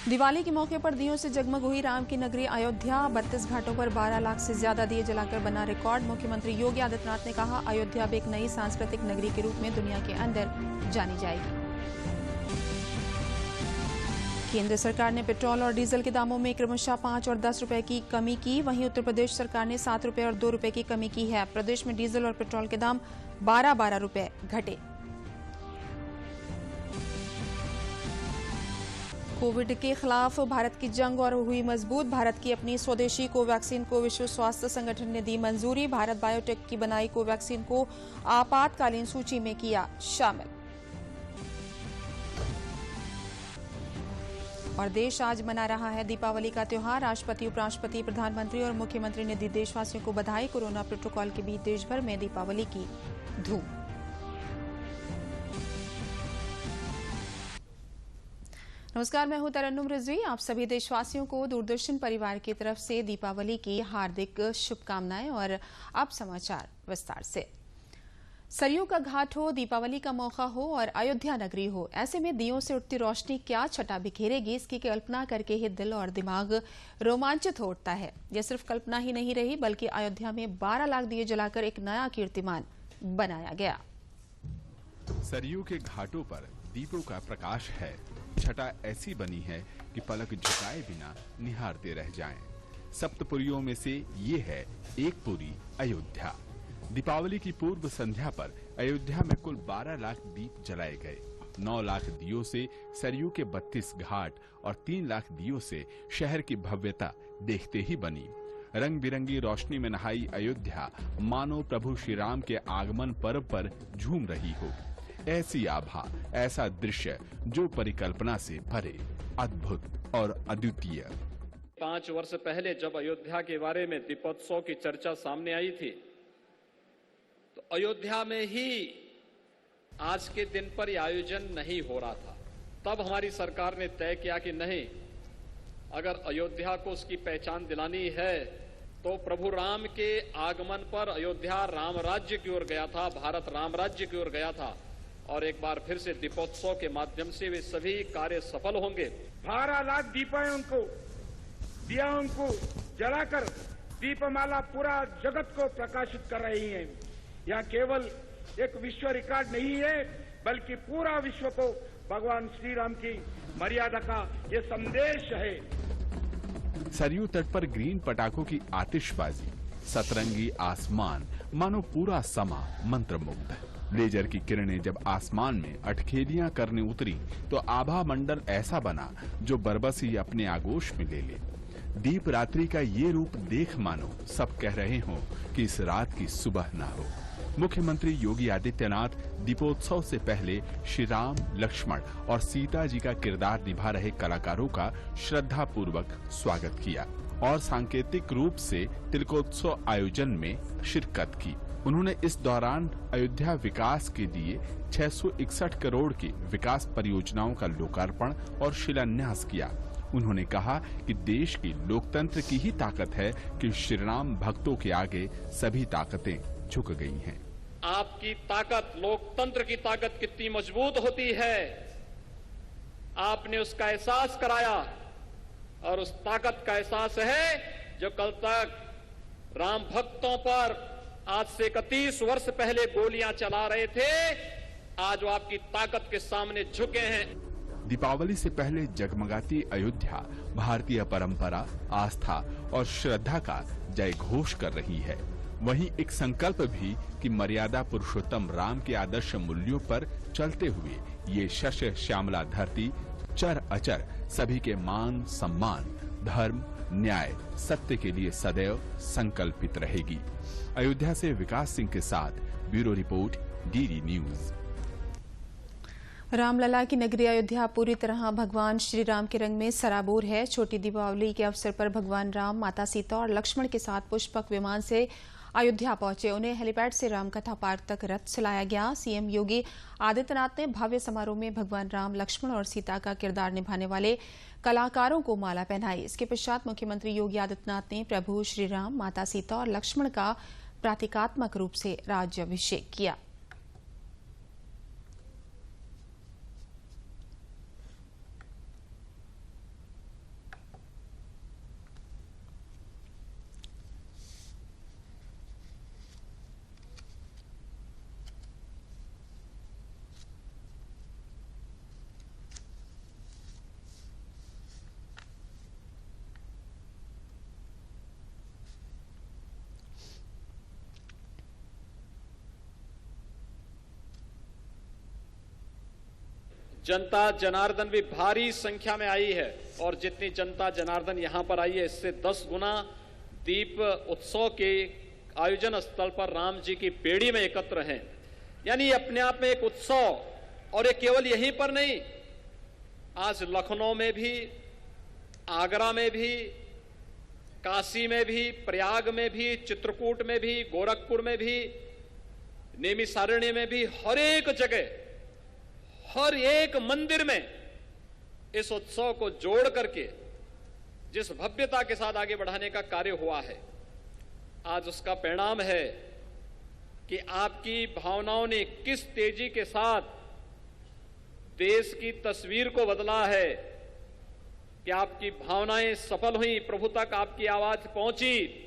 दिवाली के मौके पर दियों से जगमग हुई राम की नगरी अयोध्या। 32 घाटों पर 12 लाख से ज्यादा दिए जलाकर बना रिकॉर्ड। मुख्यमंत्री योगी आदित्यनाथ ने कहा, अयोध्या अब एक नई सांस्कृतिक नगरी के रूप में दुनिया के अंदर जानी जाएगी। केंद्र सरकार ने पेट्रोल और डीजल के दामों में क्रमशः 5 और 10 रुपए की कमी की। वहीं उत्तर प्रदेश सरकार ने 7 रुपए और 2 रुपए की कमी की है। प्रदेश में डीजल और पेट्रोल के दाम 12-12 रुपए घटे। कोविड के खिलाफ भारत की जंग और हुई मजबूत। भारत की अपनी स्वदेशी कोवैक्सीन को विश्व स्वास्थ्य संगठन ने दी मंजूरी। भारत बायोटेक की बनाई कोवैक्सीन को आपातकालीन सूची में किया शामिल। और देश आज मना रहा है दीपावली का त्योहार। राष्ट्रपति, उपराष्ट्रपति, प्रधानमंत्री और मुख्यमंत्री ने दी देशवासियों को बधाई। कोरोना प्रोटोकॉल के बीच देश भर में दीपावली की धूम। नमस्कार, मैं हूं तरन्नुम रिजवी। आप सभी देशवासियों को दूरदर्शन परिवार की तरफ से दीपावली की हार्दिक शुभकामनाएं। और अब समाचार विस्तार से। सरयू का घाट हो, दीपावली का मौका हो और अयोध्या नगरी हो, ऐसे में दियों से उठती रोशनी क्या छटा बिखेरेगी, इसकी कल्पना करके ही दिल और दिमाग रोमांचित हो उठता है। यह सिर्फ कल्पना ही नहीं रही, बल्कि अयोध्या में 12 लाख दिए जलाकर एक नया कीर्तिमान बनाया गया। सरयू के घाटों पर दीपों का प्रकाश है। छटा ऐसी बनी है कि पलक झुकाए बिना निहारते रह जाएं। सप्तपुरियों में से ये है एक पुरी अयोध्या। दीपावली की पूर्व संध्या पर अयोध्या में कुल 12 लाख दीप जलाए गए। 9 लाख दियों से सरयू के 32 घाट और 3 लाख दियों से शहर की भव्यता देखते ही बनी। रंग बिरंगी रोशनी में नहाई अयोध्या मानो प्रभु श्री राम के आगमन पर्व पर झूम रही हो। ऐसी आभा, ऐसा दृश्य जो परिकल्पना से परे, अद्भुत और अद्वितीय। 5 वर्ष पहले जब अयोध्या के बारे में दीपोत्सव की चर्चा सामने आई थी, तो अयोध्या में ही आज के दिन पर यह आयोजन नहीं हो रहा था। तब हमारी सरकार ने तय किया कि नहीं, अगर अयोध्या को उसकी पहचान दिलानी है तो प्रभु राम के आगमन पर अयोध्या राम राज्य की ओर गया था, भारत राम राज्य की ओर गया था। और एक बार फिर से दीपोत्सव के माध्यम से वे सभी कार्य सफल होंगे। 12 लाख दियाओं को जलाकर दीपमाला पूरा जगत को प्रकाशित कर रही है। यह केवल एक विश्व रिकॉर्ड नहीं है, बल्कि पूरा विश्व को भगवान श्री राम की मर्यादा का ये संदेश है। सरयू तट पर ग्रीन पटाखों की आतिशबाजी, सतरंगी आसमान, मानो पूरा समा मंत्रमुग्ध। लेजर की किरणें जब आसमान में अटखेलियां करने उतरी तो आभा मंडल ऐसा बना जो बरबसी अपने आगोश में ले ले। दीप रात्रि का ये रूप देख मानो सब कह रहे हों कि इस रात की सुबह न हो। मुख्यमंत्री योगी आदित्यनाथ दीपोत्सव से पहले श्री राम, लक्ष्मण और सीता जी का किरदार निभा रहे कलाकारों का श्रद्धापूर्वक स्वागत किया और सांकेतिक रूप से तिलकोत्सव आयोजन में शिरकत की। उन्होंने इस दौरान अयोध्या विकास के लिए 661 करोड़ की विकास परियोजनाओं का लोकार्पण और शिलान्यास किया। उन्होंने कहा कि देश की लोकतंत्र की ही ताकत है कि श्री राम भक्तों के आगे सभी ताकतें झुक गई हैं। आपकी ताकत, लोकतंत्र की ताकत कितनी मजबूत होती है, आपने उसका एहसास कराया। और उस ताकत का एहसास है जो कल तक राम भक्तों पर आज से 31 वर्ष पहले गोलियां चला रहे थे, आज वो आपकी ताकत के सामने झुके हैं। दीपावली से पहले जगमगाती अयोध्या भारतीय परंपरा, आस्था और श्रद्धा का जय घोष कर रही है। वहीं एक संकल्प भी कि मर्यादा पुरुषोत्तम राम के आदर्श मूल्यों पर चलते हुए ये शस्य श्यामला धरती चर अचर सभी के मान, सम्मान, धर्म, न्याय, सत्य के लिए सदैव संकल्पित रहेगी। अयोध्या से विकास सिंह के साथ bureau report, DD News. Ramlala की नगरी अयोध्या पूरी तरह भगवान श्री राम के रंग में सराबोर है। छोटी दीपावली के अवसर पर भगवान राम, माता सीता और लक्ष्मण के साथ पुष्पक विमान से अयोध्या पहुंचे। उन्हें हेलीपैड से रामकथा पार्क तक रथ चलाया गया। सीएम योगी आदित्यनाथ ने भव्य समारोह में भगवान राम, लक्ष्मण और सीता का किरदार निभाने वाले कलाकारों को माला पहनाई। इसके पश्चात मुख्यमंत्री योगी आदित्यनाथ ने प्रभु श्री राम, माता सीता और लक्ष्मण का प्रतीकात्मक रूप से राज्याभिषेक किया। जनता जनार्दन भी भारी संख्या में आई है और जितनी जनता जनार्दन यहां पर आई है इससे 10 गुना दीप उत्सव के आयोजन स्थल पर राम जी की बेड़ी में एकत्र हैं। यानी अपने आप में एक उत्सव, और ये केवल यहीं पर नहीं, आज लखनऊ में भी, आगरा में भी, काशी में भी, प्रयाग में भी, चित्रकूट में भी, गोरखपुर में भी, नैमिषारण्य में भी, हर एक जगह, हर एक मंदिर में इस उत्सव को जोड़ करके जिस भव्यता के साथ आगे बढ़ाने का कार्य हुआ है, आज उसका परिणाम है कि आपकी भावनाओं ने किस तेजी के साथ देश की तस्वीर को बदला है, कि आपकी भावनाएं सफल हुई, प्रभु तक आपकी आवाज पहुंची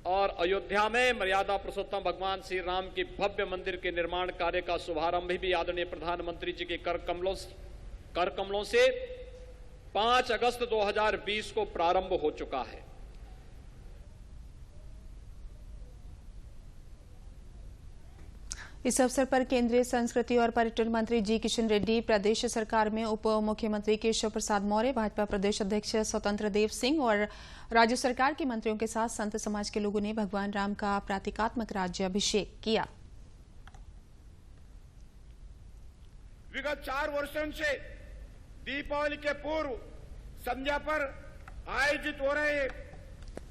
और अयोध्या में मर्यादा पुरुषोत्तम भगवान श्री राम की भव्य मंदिर के निर्माण कार्य का शुभारंभ भी आदरणीय प्रधानमंत्री जी के कर कमलों से 5 अगस्त 2020 को प्रारंभ हो चुका है। इस अवसर पर केंद्रीय संस्कृति और पर्यटन मंत्री जी किशन रेड्डी, प्रदेश सरकार में उप मुख्यमंत्री केशव प्रसाद मौर्य, भाजपा प्रदेश अध्यक्ष स्वतंत्र देव सिंह और राज्य सरकार के मंत्रियों के साथ संत समाज के लोगों ने भगवान राम का प्रतीकात्मक राज्याभिषेक किया। विगत 4 वर्षों से दीपावली के पूर्व संध्या पर आयोजित हो रहे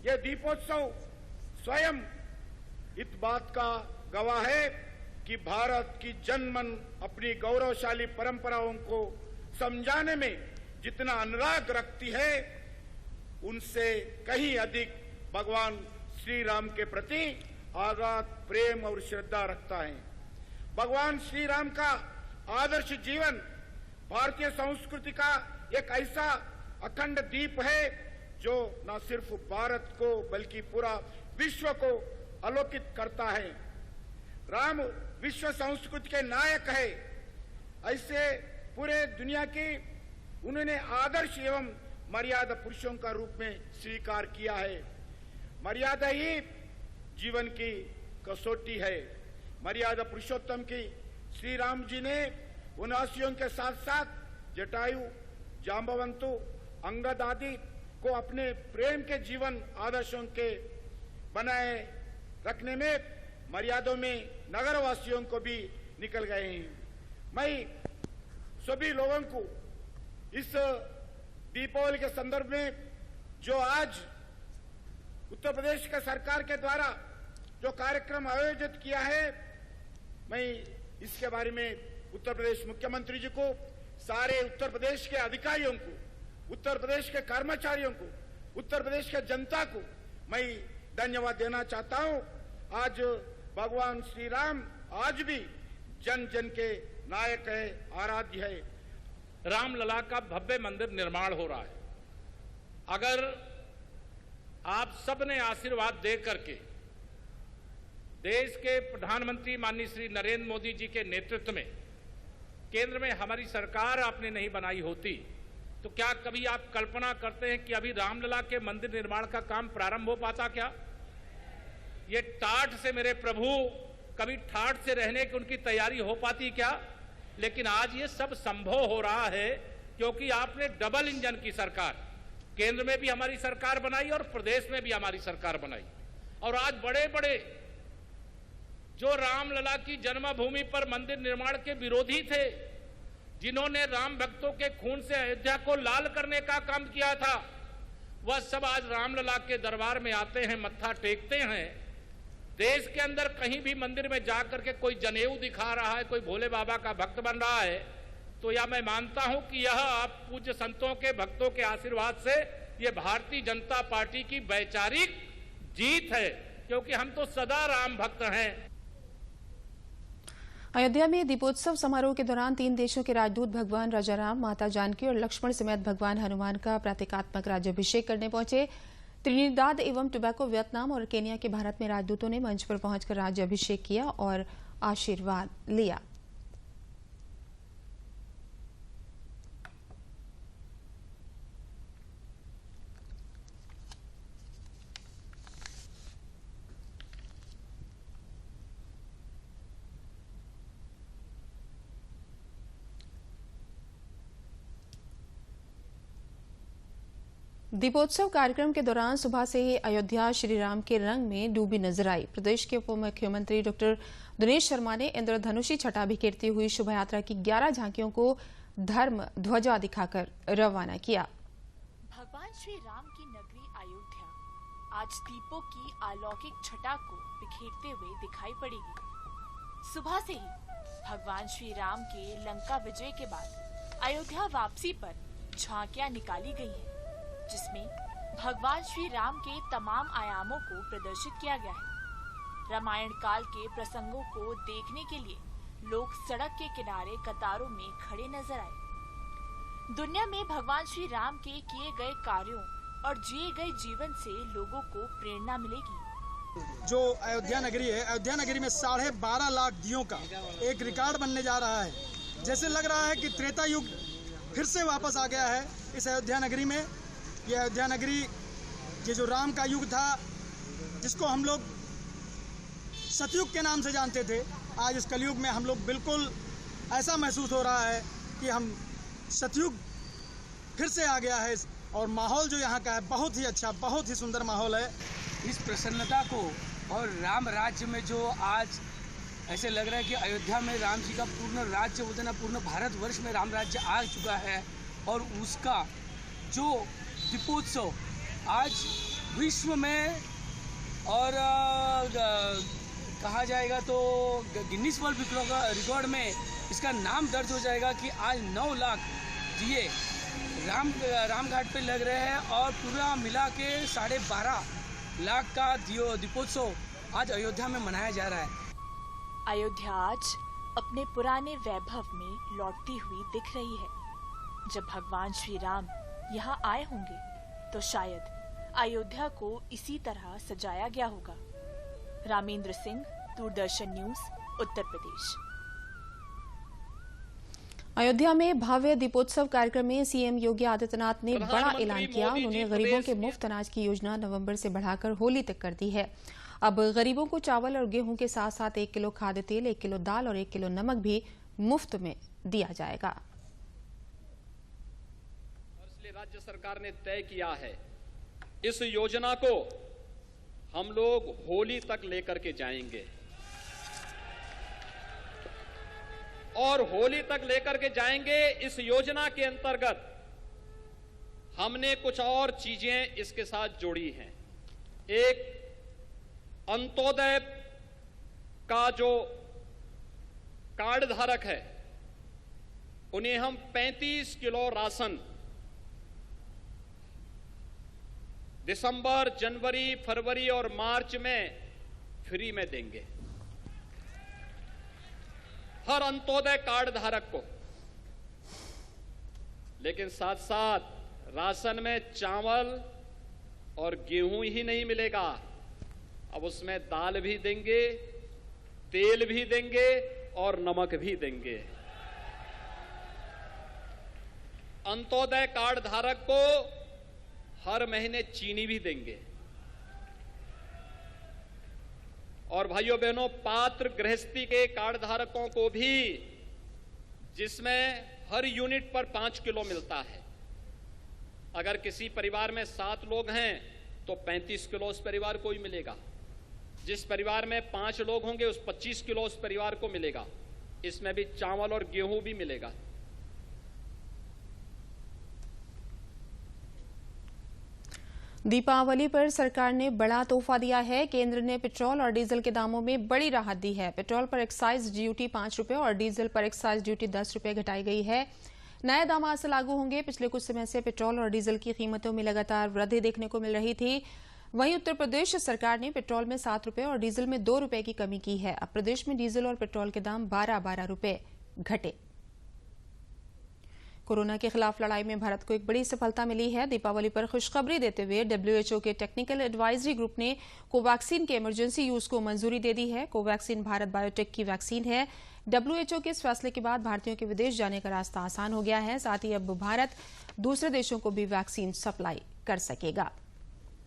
ये दीपोत्सव स्वयं इस बात का गवाह है कि भारत की जनमन अपनी गौरवशाली परंपराओं को समझाने में जितना अनुराग रखती है, उनसे कहीं अधिक भगवान श्री राम के प्रति अगाध प्रेम और श्रद्धा रखता है। भगवान श्री राम का आदर्श जीवन भारतीय संस्कृति का एक ऐसा अखंड दीप है जो न सिर्फ भारत को बल्कि पूरा विश्व को आलोकित करता है। राम विश्व संस्कृति के नायक है, ऐसे पूरे दुनिया की उन्होंने आदर्श एवं मर्यादा पुरुषों का रूप में स्वीकार किया है। मर्यादा ही जीवन की कसौटी है। मर्यादा पुरुषोत्तम की श्री राम जी ने वनवासियों के साथ साथ जटायु, जांबवंतु, अंगद आदि को अपने प्रेम के जीवन आदर्शों के बनाए रखने में मर्यादों में नगरवासियों को भी निकल गए हैं। मैं सभी लोगों को इस दीपावली के संदर्भ में जो आज उत्तर प्रदेश के सरकार के द्वारा जो कार्यक्रम आयोजित किया है, मैं इसके बारे में उत्तर प्रदेश मुख्यमंत्री जी को, सारे उत्तर प्रदेश के अधिकारियों को, उत्तर प्रदेश के कर्मचारियों को, उत्तर प्रदेश के जनता को मैं धन्यवाद देना चाहता हूं। आज भगवान श्री राम आज भी जन जन के नायक है, आराध्य है। रामलला का भव्य मंदिर निर्माण हो रहा है। अगर आप सबने आशीर्वाद दे करके देश के प्रधानमंत्री माननीय श्री नरेंद्र मोदी जी के नेतृत्व में केंद्र में हमारी सरकार आपने नहीं बनाई होती तो क्या कभी आप कल्पना करते हैं कि अभी रामलला के मंदिर निर्माण का काम प्रारंभ हो पाता? क्या ये टाट से मेरे प्रभु कभी ठाट से रहने की उनकी तैयारी हो पाती क्या? लेकिन आज ये सब संभव हो रहा है क्योंकि आपने डबल इंजन की सरकार, केंद्र में भी हमारी सरकार बनाई और प्रदेश में भी हमारी सरकार बनाई। और आज बड़े बड़े जो रामलला की जन्मभूमि पर मंदिर निर्माण के विरोधी थे, जिन्होंने राम भक्तों के खून से अयोध्या को लाल करने का काम किया था, वह सब आज रामलला के दरबार में आते हैं, मत्था टेकते हैं। देश के अंदर कहीं भी मंदिर में जाकर के कोई जनेऊ दिखा रहा है, कोई भोले बाबा का भक्त बन रहा है, तो यह मैं मानता हूं कि यह आप पूज्य संतों के भक्तों के आशीर्वाद से यह भारतीय जनता पार्टी की वैचारिक जीत है, क्योंकि हम तो सदा राम भक्त हैं। अयोध्या में दीपोत्सव समारोह के दौरान 3 देशों के राजदूत भगवान राजाराम, माता जानकी और लक्ष्मण समेत भगवान हनुमान का प्रतीकात्मक राज्याभिषेक करने पहुंचे। त्रिनिदाद एवं टोबैगो, वियतनाम और केन्या के भारत में राजदूतों ने मंच पर पहुंचकर राज्याभिषेक किया और आशीर्वाद लिया। दीपोत्सव कार्यक्रम के दौरान सुबह से ही अयोध्या श्री राम के रंग में डूबी नजर आई। प्रदेश के उप मुख्यमंत्री डॉक्टर दिनेश शर्मा ने इंद्रधनुषी छटा बिखेरती हुई शोभा यात्रा की 11 झांकियों को धर्म ध्वजा दिखाकर रवाना किया। भगवान श्री राम की नगरी अयोध्या आज दीपों की अलौकिक छटा को बिखेरते हुए दिखाई पड़ेगी। सुबह से ही भगवान श्री राम के लंका विजय के बाद अयोध्या वापसी पर झांकियां निकाली गई हैं, जिसमें भगवान श्री राम के तमाम आयामों को प्रदर्शित किया गया है। रामायण काल के प्रसंगों को देखने के लिए लोग सड़क के किनारे कतारों में खड़े नजर आए। दुनिया में भगवान श्री राम के किए गए कार्यों और जिए गए जीवन से लोगों को प्रेरणा मिलेगी। जो अयोध्या नगरी है, अयोध्या नगरी में 12.5 लाख दियों का एक रिकॉर्ड बनने जा रहा है। जैसे लग रहा है कि त्रेता युग फिर से वापस आ गया है इस अयोध्या नगरी में। ये अयोध्या नगरी, ये जो राम का युग था, जिसको हम लोग सतयुग के नाम से जानते थे, आज इस कलयुग में हम लोग बिल्कुल ऐसा महसूस हो रहा है कि हम सतयुग फिर से आ गया है। और माहौल जो यहाँ का है बहुत ही अच्छा, बहुत ही सुंदर माहौल है। इस प्रसन्नता को और राम राज्य में जो आज ऐसे लग रहा है कि अयोध्या में राम जी का पूर्ण राज्य बोलते ना, पूर्ण भारतवर्ष में राम राज्य आ चुका है। और उसका जो दीपोत्सव आज विश्व में और कहा जाएगा तो गिनीज वर्ल्ड रिकॉर्ड में इसका नाम दर्ज हो जाएगा कि आज 9 लाख दिए रामघाट पे लग रहे हैं और पूरा मिला के 12.5 लाख का दीपोत्सव आज अयोध्या में मनाया जा रहा है। अयोध्या आज अपने पुराने वैभव में लौटती हुई दिख रही है। जब भगवान श्री राम यहाँ आए होंगे तो शायद अयोध्या को इसी तरह सजाया गया होगा। रामेंद्र सिंह, दूरदर्शन न्यूज, उत्तर प्रदेश। अयोध्या में भव्य दीपोत्सव कार्यक्रम में सीएम योगी आदित्यनाथ ने बड़ा ऐलान किया। उन्होंने गरीबों के मुफ्त अनाज की योजना नवंबर से बढ़ाकर होली तक कर दी है। अब गरीबों को चावल और गेहूं के साथ साथ 1 किलो खाद्य तेल, 1 किलो दाल और 1 किलो नमक भी मुफ्त में दिया जाएगा। इसलिए राज्य सरकार ने तय किया है इस योजना को हम लोग होली तक लेकर के जाएंगे और होली तक लेकर के जाएंगे। इस योजना के अंतर्गत हमने कुछ और चीजें इसके साथ जोड़ी हैं। एक, अंत्योदय का जो कार्ड धारक है उन्हें हम 35 किलो राशन दिसंबर, जनवरी, फरवरी और मार्च में फ्री में देंगे हर अंत्योदय कार्ड धारक को। लेकिन साथ साथ राशन में चावल और गेहूं ही नहीं मिलेगा, अब उसमें दाल भी देंगे, तेल भी देंगे और नमक भी देंगे। अंत्योदय कार्ड धारक को हर महीने चीनी भी देंगे। और भाइयों बहनों, पात्र गृहस्थी के कार्ड धारकों को भी, जिसमें हर यूनिट पर 5 किलो मिलता है, अगर किसी परिवार में 7 लोग हैं तो 35 किलो उस परिवार को ही मिलेगा। जिस परिवार में 5 लोग होंगे उस 25 किलो उस परिवार को मिलेगा। इसमें भी चावल और गेहूं भी मिलेगा। दीपावली पर सरकार ने बड़ा तोहफा दिया है। केंद्र ने पेट्रोल और डीजल के दामों में बड़ी राहत दी है। पेट्रोल पर एक्साइज ड्यूटी 5 रुपए और डीजल पर एक्साइज ड्यूटी 10 रुपए घटाई गई है। नए दाम आज से लागू होंगे। पिछले कुछ समय से पेट्रोल और डीजल की कीमतों में लगातार वृद्धि देखने को मिल रही थी। वहीं उत्तर प्रदेश सरकार ने पेट्रोल में 7 रुपए और डीजल में 2 रुपए की कमी की है। अब प्रदेश में डीजल और पेट्रोल के दाम 12-12 रुपए घटे। कोरोना के खिलाफ लड़ाई में भारत को एक बड़ी सफलता मिली है। दीपावली पर खुशखबरी देते हुए WHO के टेक्निकल एडवाइजरी ग्रुप ने कोवैक्सीन के इमरजेंसी यूज को मंजूरी दे दी है। कोवैक्सीन भारत बायोटेक की वैक्सीन है। WHO के इस फैसले के बाद भारतीयों के विदेश जाने का रास्ता आसान हो गया है। साथ ही अब भारत दूसरे देशों को भी वैक्सीन सप्लाई कर सकेगा।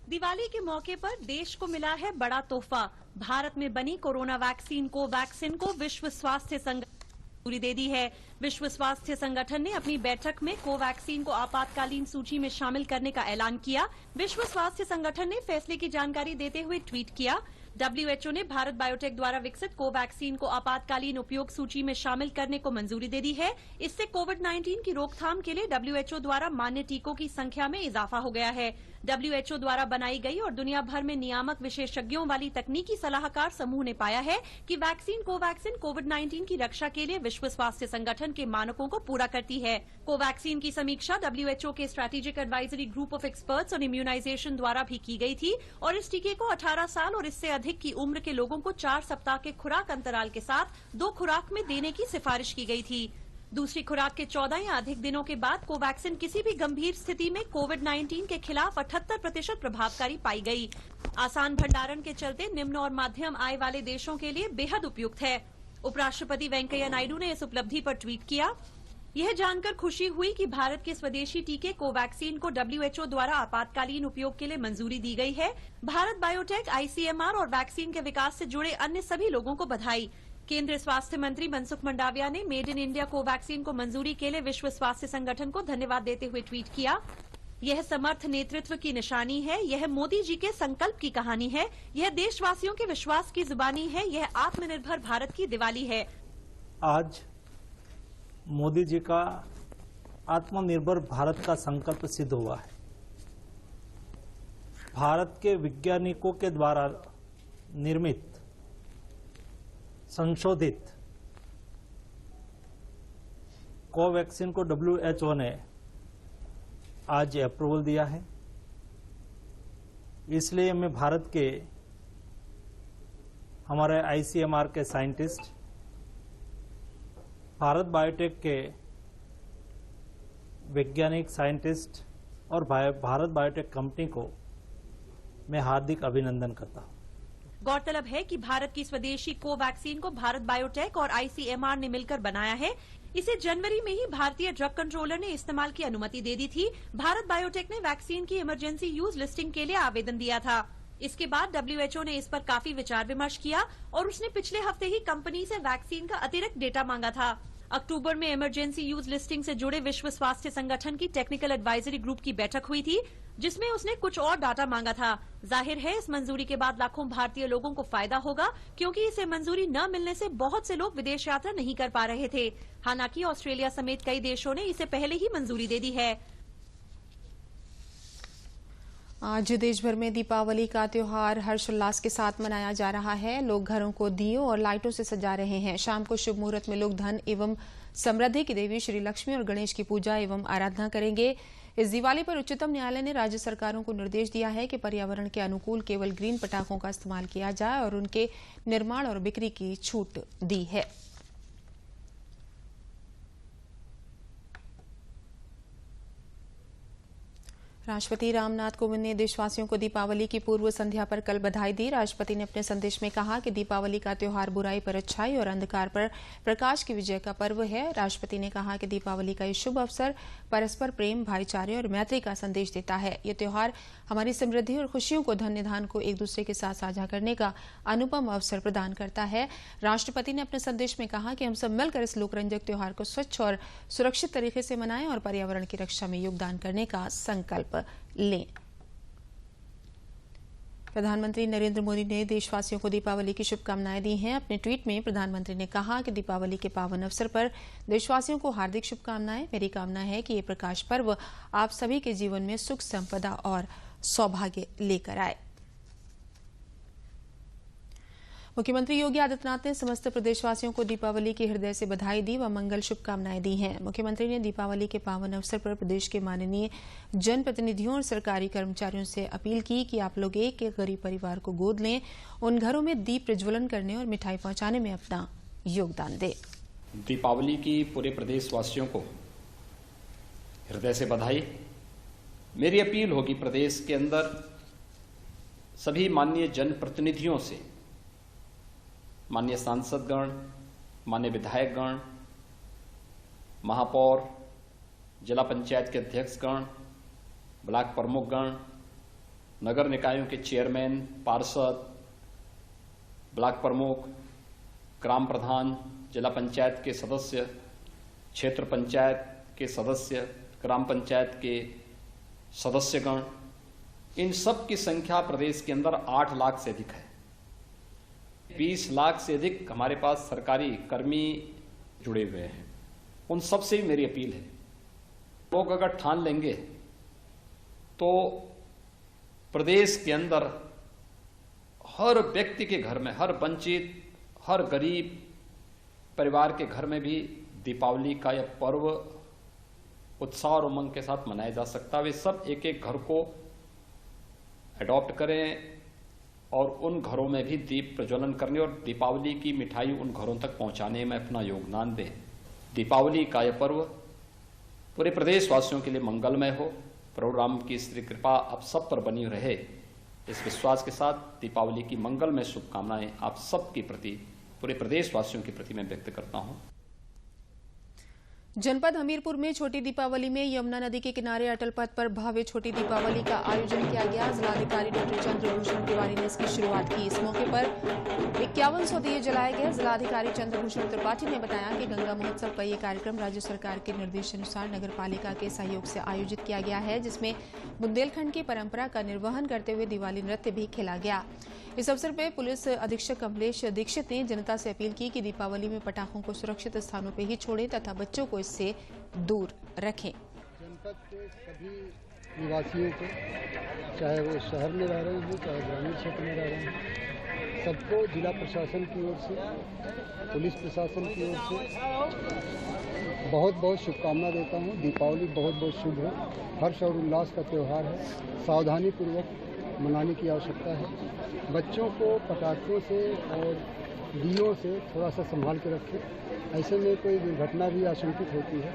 दिवाली के मौके पर देश को मिला है बड़ा तोहफा। भारत में बनी कोरोना वैक्सीन कोवैक्सीन को विश्व स्वास्थ्य संगठन मंजूरी दे दी है। विश्व स्वास्थ्य संगठन ने अपनी बैठक में कोवैक्सीन को आपातकालीन सूची में शामिल करने का ऐलान किया। विश्व स्वास्थ्य संगठन ने फैसले की जानकारी देते हुए ट्वीट किया, WHO ने भारत बायोटेक द्वारा विकसित कोवैक्सीन को आपातकालीन उपयोग सूची में शामिल करने को मंजूरी दे दी है। इससे कोविड-19 की रोकथाम के लिए WHO द्वारा मान्य टीकों की संख्या में इजाफा हो गया है। WHO द्वारा बनाई गई और दुनिया भर में नियामक विशेषज्ञों वाली तकनीकी सलाहकार समूह ने पाया है कि वैक्सीन कोवैक्सीन कोविड-19 की रक्षा के लिए विश्व स्वास्थ्य संगठन के मानकों को पूरा करती है। कोवैक्सीन की समीक्षा WHO के strategic advisory group of experts on immunisation द्वारा भी की गई थी और इस टीके को 18 साल और इससे अधिक की उम्र के लोगों को 4 सप्ताह के खुराक अंतराल के साथ 2 खुराक में देने की सिफारिश की गई थी। दूसरी खुराक के 14 या अधिक दिनों के बाद कोवैक्सीन किसी भी गंभीर स्थिति में कोविड-19 के खिलाफ 78% प्रभावकारी पाई गई। आसान भंडारण के चलते निम्न और मध्यम आय वाले देशों के लिए बेहद उपयुक्त है। उपराष्ट्रपति वेंकैया नायडू ने इस उपलब्धि पर ट्वीट किया, यह जानकर खुशी हुई कि भारत के स्वदेशी टीके कोवैक्सीन को WHO द्वारा आपातकालीन उपयोग के लिए मंजूरी दी गई है। भारत बायोटेक, ICMR और वैक्सीन के विकास से जुड़े अन्य सभी लोगों को बधाई। केंद्रीय स्वास्थ्य मंत्री मनसुख मंडाविया ने मेड इन इंडिया कोवैक्सीन को मंजूरी के लिए विश्व स्वास्थ्य संगठन को धन्यवाद देते हुए ट्वीट किया, यह समर्थ नेतृत्व की निशानी है, यह मोदी जी के संकल्प की कहानी है, यह देशवासियों के विश्वास की जुबानी है, यह आत्मनिर्भर भारत की दिवाली है। आज मोदी जी का आत्मनिर्भर भारत का संकल्प सिद्ध हुआ है। भारत के वैज्ञानिकों के द्वारा निर्मित संशोधित कोवैक्सीन को WHO ने आज अप्रूवल दिया है। इसलिए मैं भारत के हमारे ICMR के साइंटिस्ट, भारत बायोटेक के वैज्ञानिक साइंटिस्ट और भारत बायोटेक कंपनी को मैं हार्दिक अभिनंदन करता हूं। गौरतलब है कि भारत की स्वदेशी कोवैक्सीन को भारत बायोटेक और ICMR ने मिलकर बनाया है। इसे जनवरी में ही भारतीय ड्रग कंट्रोलर ने इस्तेमाल की अनुमति दे दी थी। भारत बायोटेक ने वैक्सीन की इमरजेंसी यूज लिस्टिंग के लिए आवेदन दिया था। इसके बाद WHO ने इस पर काफी विचार विमर्श किया और उसने पिछले हफ्ते ही कंपनी से वैक्सीन का अतिरिक्त डेटा मांगा था। अक्टूबर में इमरजेंसी यूज लिस्टिंग से जुड़े विश्व स्वास्थ्य संगठन की टेक्निकल एडवाइजरी ग्रुप की बैठक हुई थी, जिसमें उसने कुछ और डाटा मांगा था। जाहिर है इस मंजूरी के बाद लाखों भारतीय लोगों को फायदा होगा, क्योंकि इसे मंजूरी न मिलने से बहुत से लोग विदेश यात्रा नहीं कर पा रहे थे। हालांकि ऑस्ट्रेलिया समेत कई देशों ने इसे पहले ही मंजूरी दे दी है। आज देश भर में दीपावली का त्योहार हर्षोल्लास के साथ मनाया जा रहा है। लोग घरों को दियों और लाइटों से सजा रहे हैं। शाम को शुभ मुहूर्त में लोग धन एवं समृद्धि की देवी श्री लक्ष्मी और गणेश की पूजा एवं आराधना करेंगे। इस दिवाली पर उच्चतम न्यायालय ने राज्य सरकारों को निर्देश दिया है कि पर्यावरण के अनुकूल केवल ग्रीन पटाखों का इस्तेमाल किया जाए और उनके निर्माण और बिक्री की छूट दी है। राष्ट्रपति रामनाथ कोविंद ने देशवासियों को दीपावली की पूर्व संध्या पर कल बधाई दी। राष्ट्रपति ने अपने संदेश में कहा कि दीपावली का त्योहार बुराई पर अच्छाई और अंधकार पर प्रकाश की विजय का पर्व है। राष्ट्रपति ने कहा कि दीपावली का ये शुभ अवसर परस्पर प्रेम, भाईचारे और मैत्री का संदेश देता है। ये त्योहार हमारी समृद्धि और खुशियों को, धन निधान को एक दूसरे के साथ साझा करने का अनुपम अवसर प्रदान करता है। राष्ट्रपति ने अपने संदेश में कहा कि हम सब मिलकर इस लोकरंजक त्योहार को स्वच्छ और सुरक्षित तरीके से मनाएं और पर्यावरण की रक्षा में योगदान करने का संकल्प लें। प्रधानमंत्री नरेंद्र मोदी ने देशवासियों को दीपावली की शुभकामनाएं दी हैं। अपने ट्वीट में प्रधानमंत्री ने कहा कि दीपावली के पावन अवसर पर देशवासियों को हार्दिक शुभकामनाएं। मेरी कामना है कि ये प्रकाश पर्व आप सभी के जीवन में सुख, संपदा और सौभाग्य लेकर आए। मुख्यमंत्री योगी आदित्यनाथ ने समस्त प्रदेशवासियों को दीपावली की हृदय से बधाई दी व मंगल शुभकामनाएं दी हैं। मुख्यमंत्री ने दीपावली के पावन अवसर पर प्रदेश के माननीय जनप्रतिनिधियों और सरकारी कर्मचारियों से अपील की कि आप लोग एक एक गरीब परिवार को गोद लें, उन घरों में दीप प्रज्वलन करने और मिठाई पहुंचाने में अपना योगदान दें। दीपावली की पूरे प्रदेशवासियों को हृदय से बधाई। मेरी अपील होगी प्रदेश के अंदर सभी माननीय जनप्रतिनिधियों से, माननीय सांसदगण, माननीय विधायकगण, महापौर, जिला पंचायत के अध्यक्षगण, ब्लॉक प्रमुखगण, नगर निकायों के चेयरमैन, पार्षद, ब्लॉक प्रमुख, ग्राम प्रधान, जिला पंचायत के सदस्य, क्षेत्र पंचायत के सदस्य, ग्राम पंचायत के सदस्यगण, इन सब की संख्या प्रदेश के अंदर 8 लाख से अधिक है। 20 लाख से अधिक हमारे पास सरकारी कर्मी जुड़े हुए हैं। उन सब से भी मेरी अपील है, लोग अगर ठान लेंगे तो प्रदेश के अंदर हर व्यक्ति के घर में, हर वंचित, हर गरीब परिवार के घर में भी दीपावली का यह पर्व उत्साह और उमंग के साथ मनाया जा सकता है। वे सब एक एक घर को अडॉप्ट करें और उन घरों में भी दीप प्रज्वलन करने और दीपावली की मिठाई उन घरों तक पहुंचाने में अपना योगदान दें। दीपावली का यह पर्व पूरे प्रदेशवासियों के लिए मंगलमय हो। प्रभु राम की श्री कृपा आप सब पर बनी रहे, इस विश्वास के साथ दीपावली की मंगलमय शुभकामनाएं आप सब के प्रति, पूरे प्रदेशवासियों के प्रति मैं व्यक्त करता हूं। जनपद हमीरपुर में छोटी दीपावली में यमुना नदी के किनारे अटल पथ पर भव्य छोटी दीपावली का आयोजन किया गया। जिलाधिकारी डॉक्टर चंद्रभूषण तिवारी ने इसकी शुरुआत की। इस मौके पर 5100 दिए जलाए गए। जिलाधिकारी चंद्रभूषण त्रिपाठी ने बताया कि गंगा महोत्सव का ये कार्यक्रम राज्य सरकार के निर्देशानुसार नगर पालिका के सहयोग से आयोजित किया गया है, जिसमें बुंदेलखंड की परंपरा का निर्वहन करते हुए दिवाली नृत्य भी खेला गया। इस अवसर पर पुलिस अधीक्षक कमलेश दीक्षित ने जनता से अपील की कि दीपावली में पटाखों को सुरक्षित स्थानों पर ही छोड़ें तथा बच्चों को इससे दूर रखें। जनपद के सभी निवासियों को, चाहे वो शहर में रह रहे हों चाहे ग्रामीण क्षेत्र में रह रहे हों, सबको जिला प्रशासन की ओर से, पुलिस प्रशासन की ओर से बहुत बहुत शुभकामना देता हूँ। दीपावली बहुत बहुत शुभ हो, हर्ष और उल्लास का त्यौहार है। सावधानी पूर्वक मनाने की आवश्यकता है। बच्चों को पटाखों से और दियों से थोड़ा सा संभाल के रखें, ऐसे में कोई दुर्घटना भी आशंकित होती है।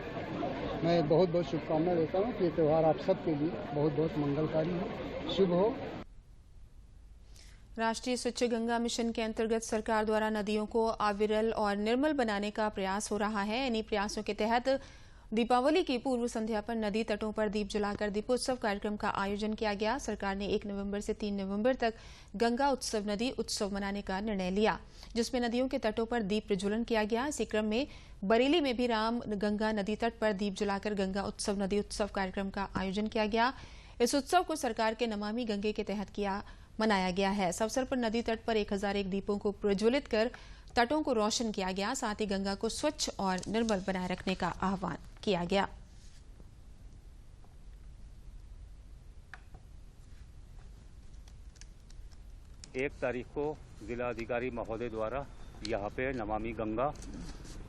मैं बहुत बहुत शुभकामना देता हूँ कि ये त्यौहार आप सबके लिए बहुत बहुत मंगलकारी हो, शुभ हो। राष्ट्रीय स्वच्छ गंगा मिशन के अंतर्गत सरकार द्वारा नदियों को अविरल और निर्मल बनाने का प्रयास हो रहा है। इन्हीं प्रयासों के तहत दीपावली की पूर्व संध्या पर नदी तटों पर दीप जलाकर दीपोत्सव कार्यक्रम का आयोजन किया गया। सरकार ने 1 नवंबर से 3 नवंबर तक गंगा उत्सव नदी उत्सव मनाने का निर्णय लिया, जिसमें नदियों के तटों पर दीप प्रज्वलन किया गया। इसी क्रम में बरेली में भी राम गंगा नदी तट पर दीप जलाकर गंगा उत्सव नदी उत्सव कार्यक्रम का आयोजन किया गया। इस उत्सव को सरकार के नमामि गंगे के तहत मनाया गया है। इस अवसर पर नदी तट पर 1001 दीपों को प्रज्वलित कर तटों को रोशन किया गया। साथ ही गंगा को स्वच्छ और निर्मल बनाए रखने का आह्वान किया गया। एक तारीख को जिलाधिकारी महोदय द्वारा यहाँ पे नमामि गंगा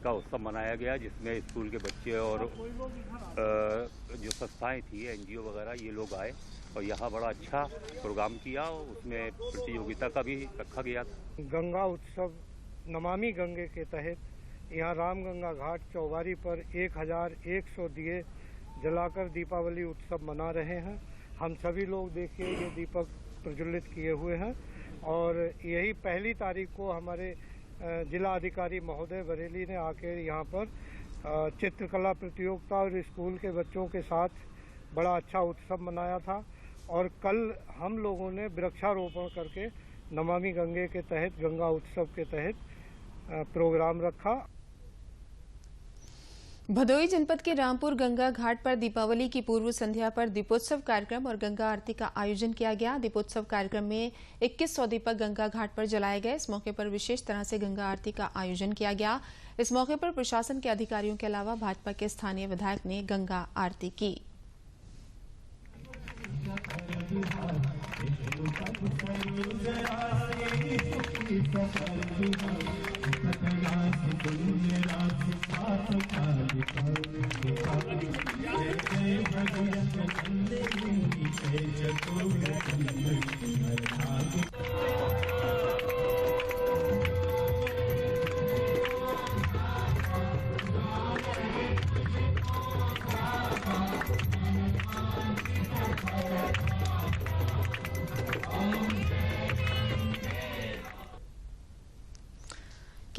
का उत्सव मनाया गया, जिसमें स्कूल के बच्चे और जो संस्थाएं थी, एनजीओ वगैरह, ये लोग आए और यहाँ बड़ा अच्छा प्रोग्राम किया। उसमें प्रतियोगिता का भी रखा गया। गंगा उत्सव नमामि गंगे के तहत यहाँ रामगंगा घाट चौबारी पर 1100 दिए जलाकर दीपावली उत्सव मना रहे हैं। हम सभी लोग देखिए ये दीपक प्रज्वलित किए हुए हैं और यही पहली तारीख को हमारे जिला अधिकारी महोदय बरेली ने आकर यहाँ पर चित्रकला प्रतियोगिता और स्कूल के बच्चों के साथ बड़ा अच्छा उत्सव मनाया था। और कल हम लोगों ने वृक्षारोपण करके नमामि गंगे के तहत, गंगा उत्सव के तहत प्रोग्राम रखा। भदोही जनपद के रामपुर गंगा घाट पर दीपावली की पूर्व संध्या पर दीपोत्सव कार्यक्रम और गंगा आरती का आयोजन किया गया। दीपोत्सव कार्यक्रम में 2100 दीपक गंगा घाट पर जलाए गए। इस मौके पर विशेष तरह से गंगा आरती का आयोजन किया गया। इस मौके पर प्रशासन के अधिकारियों के अलावा भाजपा के स्थानीय विधायक ने गंगा आरती की।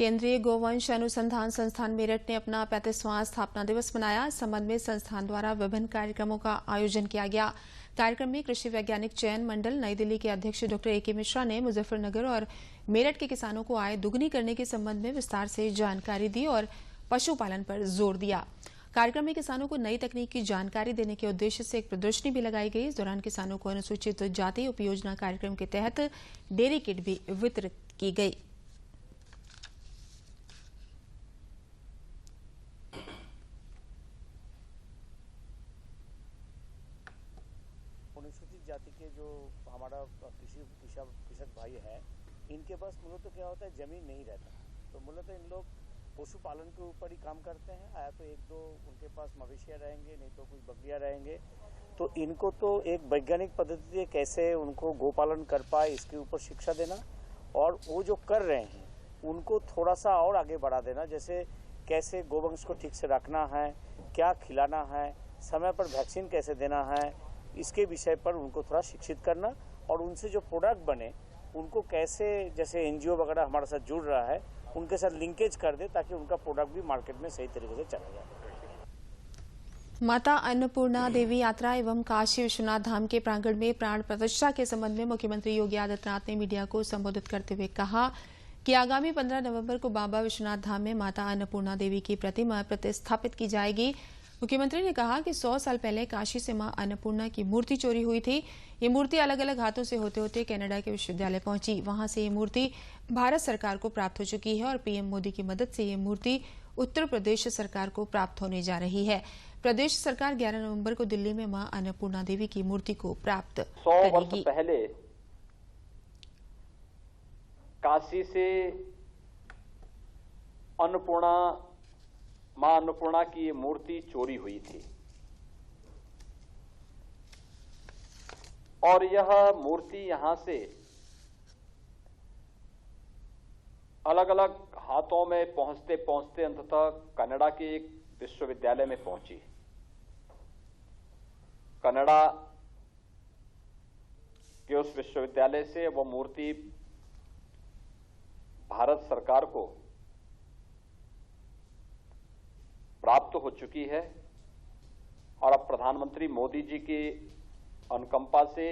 केंद्रीय गोवंश अनुसंधान संस्थान मेरठ ने अपना 35वां स्थापना दिवस मनाया। इस संबंध में संस्थान द्वारा विभिन्न कार्यक्रमों का आयोजन किया गया। कार्यक्रम में कृषि वैज्ञानिक चयन मंडल नई दिल्ली के अध्यक्ष डॉक्टर ए.के. मिश्रा ने मुजफ्फरनगर और मेरठ के किसानों को आय दुगनी करने के संबंध में विस्तार से जानकारी दी और पशुपालन पर जोर दिया। कार्यक्रम में किसानों को नई तकनीक की जानकारी देने के उद्देश्य से एक प्रदर्शनी भी लगाई गई। इस दौरान किसानों को अनुसूचित जाति उपयोजना कार्यक्रम के तहत डेयरी किट भी वितरित की गई। अनुसूचित जाति के जो हमारा कृषक भाई है, इनके पास मूलतः क्या होता है, जमीन नहीं रहता, तो मूलतः इन लोग पशुपालन के ऊपर ही काम करते हैं। आया तो एक दो उनके पास मवेशियाँ रहेंगे, नहीं तो कुछ बकरियाँ रहेंगे। तो इनको तो एक वैज्ञानिक पद्धति से कैसे उनको गोपालन कर पाए, इसके ऊपर शिक्षा देना, और वो जो कर रहे हैं उनको थोड़ा सा और आगे बढ़ा देना। जैसे कैसे गोवंश को ठीक से रखना है, क्या खिलाना है, समय पर वैक्सीन कैसे देना है, इसके विषय पर उनको थोड़ा शिक्षित करना, और उनसे जो प्रोडक्ट बने उनको कैसे, जैसे एनजीओ वगैरह हमारे साथ जुड़ रहा है, उनके साथ लिंकेज कर दे ताकि उनका प्रोडक्ट भी मार्केट में सही तरीके से चला जाए। माता अन्नपूर्णा देवी यात्रा एवं काशी विश्वनाथ धाम के प्रांगण में प्राण प्रतिष्ठा के संबंध में मुख्यमंत्री योगी आदित्यनाथ ने मीडिया को संबोधित करते हुए कहा कि आगामी 15 नवंबर को बाबा विश्वनाथ धाम में माता अन्नपूर्णा देवी की प्रतिमा प्रतिस्थापित की जाएगी। मुख्यमंत्री ने कहा कि 100 साल पहले काशी से मां अन्नपूर्णा की मूर्ति चोरी हुई थी। ये मूर्ति अलग अलग हाथों से होते होते कनाडा के विश्वविद्यालय पहुंची। वहां से ये मूर्ति भारत सरकार को प्राप्त हो चुकी है और पीएम मोदी की मदद से ये मूर्ति उत्तर प्रदेश सरकार को प्राप्त होने जा रही है। प्रदेश सरकार 11 नवंबर को दिल्ली में मां अन्नपूर्णा देवी की मूर्ति को प्राप्त 100 वर्ष पहले काशी से मां अन्नपूर्णा की ये मूर्ति चोरी हुई थी और यह मूर्ति यहां से अलग अलग हाथों में पहुंचते पहुंचते अंततः कनाडा के एक विश्वविद्यालय में पहुंची। कनाडा के उस विश्वविद्यालय से वह मूर्ति भारत सरकार को प्राप्त हो चुकी है और अब प्रधानमंत्री मोदी जी की अनुकंपा से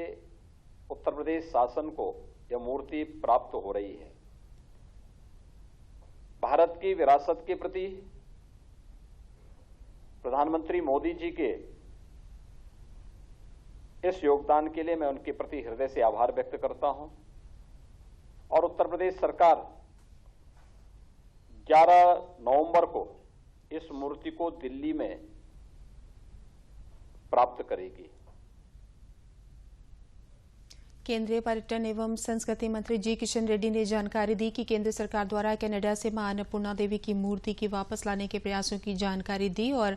उत्तर प्रदेश शासन को यह मूर्ति प्राप्त हो रही है। भारत की विरासत के प्रति प्रधानमंत्री मोदी जी के इस योगदान के लिए मैं उनके प्रति हृदय से आभार व्यक्त करता हूं और उत्तर प्रदेश सरकार 11 नवंबर को इस मूर्ति को दिल्ली में प्राप्त करेगी। केंद्रीय पर्यटन एवं संस्कृति मंत्री जी किशन रेड्डी ने जानकारी दी कि केंद्र सरकार द्वारा कनाडा से मां अन्नपूर्णा देवी की मूर्ति की वापस लाने के प्रयासों की जानकारी दी और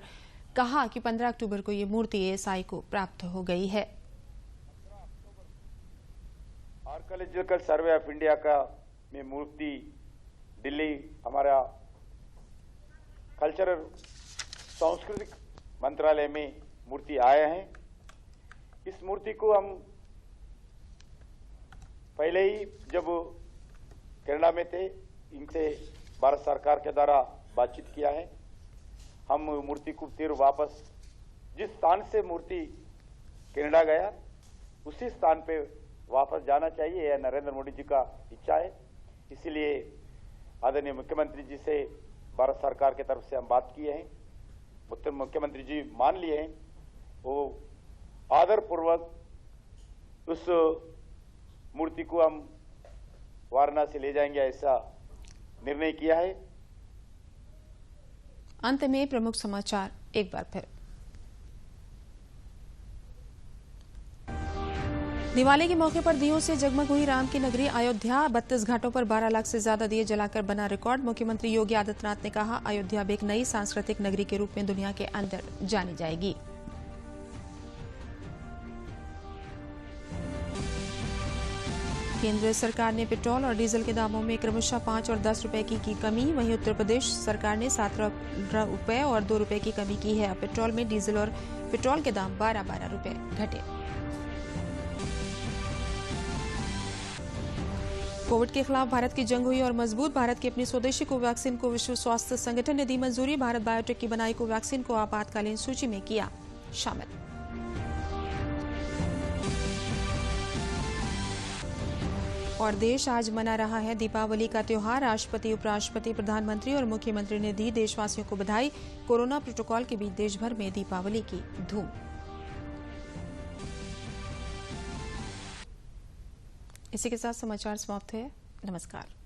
कहा कि 15 अक्टूबर को ये मूर्ति एएसआई को प्राप्त हो गई है। आर्कियोलॉजिकल सर्वे ऑफ इंडिया का में मूर्ति दिल्ली हमारा कल्चरल सांस्कृतिक मंत्रालय में मूर्ति आए हैं। इस मूर्ति को हम पहले ही जब कनाडा में थे इनसे भारत सरकार के द्वारा बातचीत किया है। हम मूर्ति को फिर वापस जिस स्थान से मूर्ति कनाडा गया उसी स्थान पे वापस जाना चाहिए, यह नरेंद्र मोदी जी का इच्छा है। इसीलिए आदरणीय मुख्यमंत्री जी से भारत सरकार की तरफ से हम बात किए हैं, उत्तर मुख्यमंत्री जी मान लिए हैं, वो आदर पूर्वक उस मूर्ति को हम वाराणसी ले जाएंगे ऐसा निर्णय किया है। अंत में प्रमुख समाचार एक बार फिर। दिवाली के मौके पर दियों से जगमग हुई राम की नगरी अयोध्या। 32 घाटों पर 12 लाख से ज्यादा दिए जलाकर बना रिकॉर्ड। मुख्यमंत्री योगी आदित्यनाथ ने कहा अयोध्या अब एक नई सांस्कृतिक नगरी के रूप में दुनिया के अंदर जानी जाएगी। केंद्र सरकार ने पेट्रोल और डीजल के दामों में क्रमशः 5 और 10 रुपए की कमी। वहीं उत्तर प्रदेश सरकार ने 7 रुपए और 2 रुपए की कमी की है। अब पेट्रोल में डीजल और पेट्रोल के दाम 12-12 रुपए घटे। कोविड के खिलाफ भारत की जंग हुई और मजबूत। भारत की अपनी स्वदेशी कोवैक्सीन को विश्व स्वास्थ्य संगठन ने दी मंजूरी। भारत बायोटेक की बनाई कोवैक्सीन को आपातकालीन सूची में किया शामिल। और देश आज मना रहा है दीपावली का त्योहार। राष्ट्रपति, उपराष्ट्रपति, प्रधानमंत्री और मुख्यमंत्री ने दी देशवासियों को बधाई। कोरोना प्रोटोकॉल के बीच देश भर में दीपावली की धूम। इसी के साथ समाचार समाप्त है। नमस्कार।